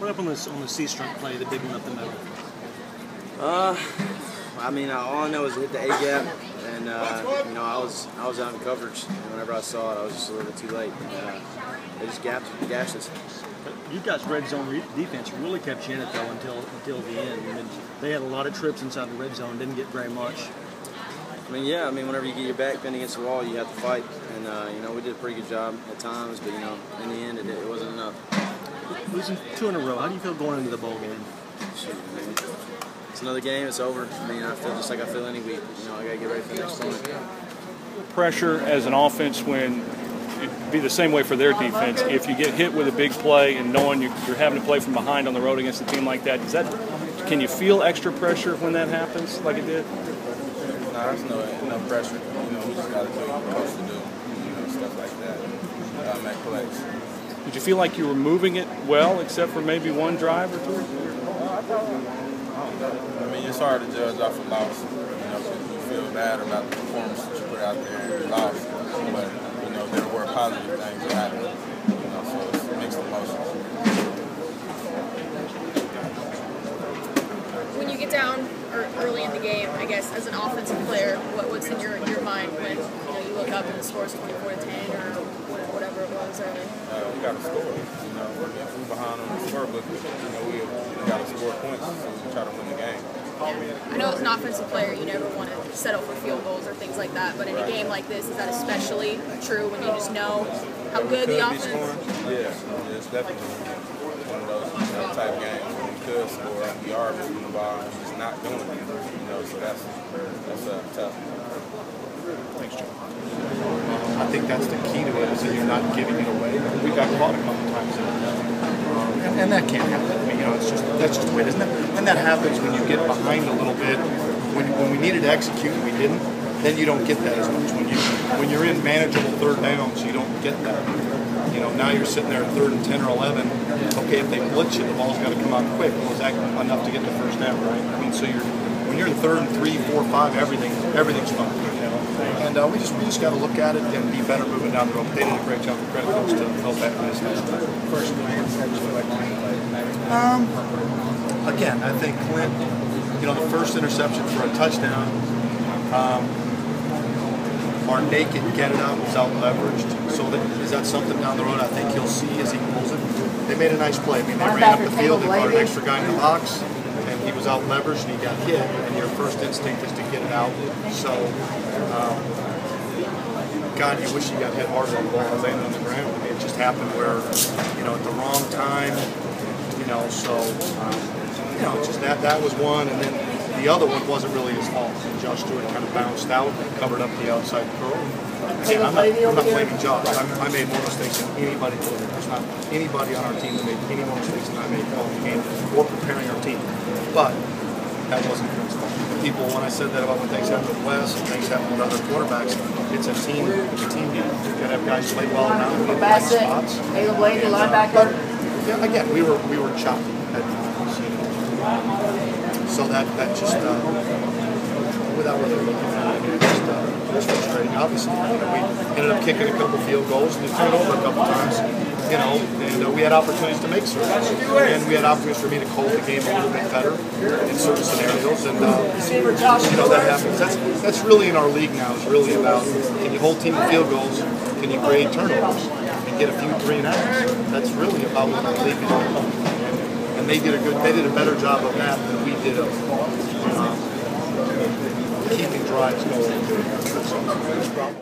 What happened on the C-strunk play, the big one up the middle? I mean, all I know is it hit the A gap, and you know, I was out in coverage, and whenever I saw it, I was just a little bit too late. They just gashed us. You guys' red zone defense really kept you in it though until the end. I mean, they had a lot of trips inside the red zone, didn't get very much. I mean, yeah. I mean, whenever you get your back pinned against the wall, you have to fight, and you know, we did a pretty good job at times, but you know, in the end, it wasn't enough. Losing 2 in a row, how do you feel going into the bowl game? Shoot, man. It's another game. It's over. I mean, I feel just like I feel any week. You know, I gotta get ready for the next one. Pressure as an offense when it'd be the same way for their defense. If you get hit with a big play and knowing you're having to play from behind on the road against a team like that, can you feel extra pressure when that happens like it did? No, there's no pressure. You know, we just got to do what we're supposed to do. You know, stuff like that. Make plays. Did you feel like you were moving it well, except for maybe one drive or two? I mean, it's hard to judge off a loss. You know, because you feel bad about the performance that you put out there and you lost. But you know, there were positive things that happened. You know, so it's mixed emotions. When you get down early in the game, I guess as an offensive player, what's in your mind when you look up and the score is 24-10 or whatever it was early? We got to score. You know, we're behind on the scorebook. You know, we got to score points so we can try to win the game. I know as an offensive player, you never want to settle for field goals or things like that, but in a game like this, is that especially true when you just know how good the offense is? Yeah, it's definitely one of those type games when we could score and we are moving the ball and just not doing it. You know, so that's tough. Thanks, Joe. I think that's the key to it, is that you're not giving it away. We got caught a couple times in it. And that can't happen. I mean, you know, that's just the way it is. And that happens when you get behind a little bit. When we needed to execute and we didn't, then you don't get that as much. When you're in manageable third downs, you don't get that. You know, now you're sitting there at 3rd and 10 or 11. Okay, if they blitz you, the ball's got to come out quick. Well, is that enough to get the first down, right? I mean, so when you're in 3rd and 3, 4, 5, everything's fine. You know, and we just got to look at it and be better moving down the road. They did a great job. The credit goes to help that miss. First glance, how did you like play? Again, I think Clint, you know, the first interception for a touchdown, our naked get it out was out leveraged. So is that something down the road I think he'll see as he pulls it? They made a nice play. I mean, they ran up the field, they brought an extra guy in the box, and he was out leveraged and he got hit, and your first instinct is to get it out. So, God, you wish you got hit harder on the ball landing on the ground. I mean, it just happened where, you know, at the wrong time, you know, so, you know, just that was one, and then the other one wasn't really his fault. Josh Stewart kind of bounced out and covered up the outside curl. Again, I'm not blaming Josh. I made more mistakes than anybody did. There's not anybody on our team that made any more mistakes than I made calling the game or preparing our team. But that wasn't Clint's fault. People, when I said that about when things happen with Wes and things happen with other quarterbacks, it's a team game. You gotta have guys play well around in the right spots. But yeah, again, we were choppy at times. So that just without really looking at it, it was frustrating. Obviously, you know, we ended up kicking a couple field goals and we turned over a couple times. You know, and we had opportunities to make certain, and we had opportunities for me to call the game a little bit better in certain scenarios, and you know, that happens. That's really in our league now. Is really about, can you hold team field goals? Can you grade turnovers and get a few 3 and outs? That's really about what our league is about. And they did a better job of that than we did of keeping drives going.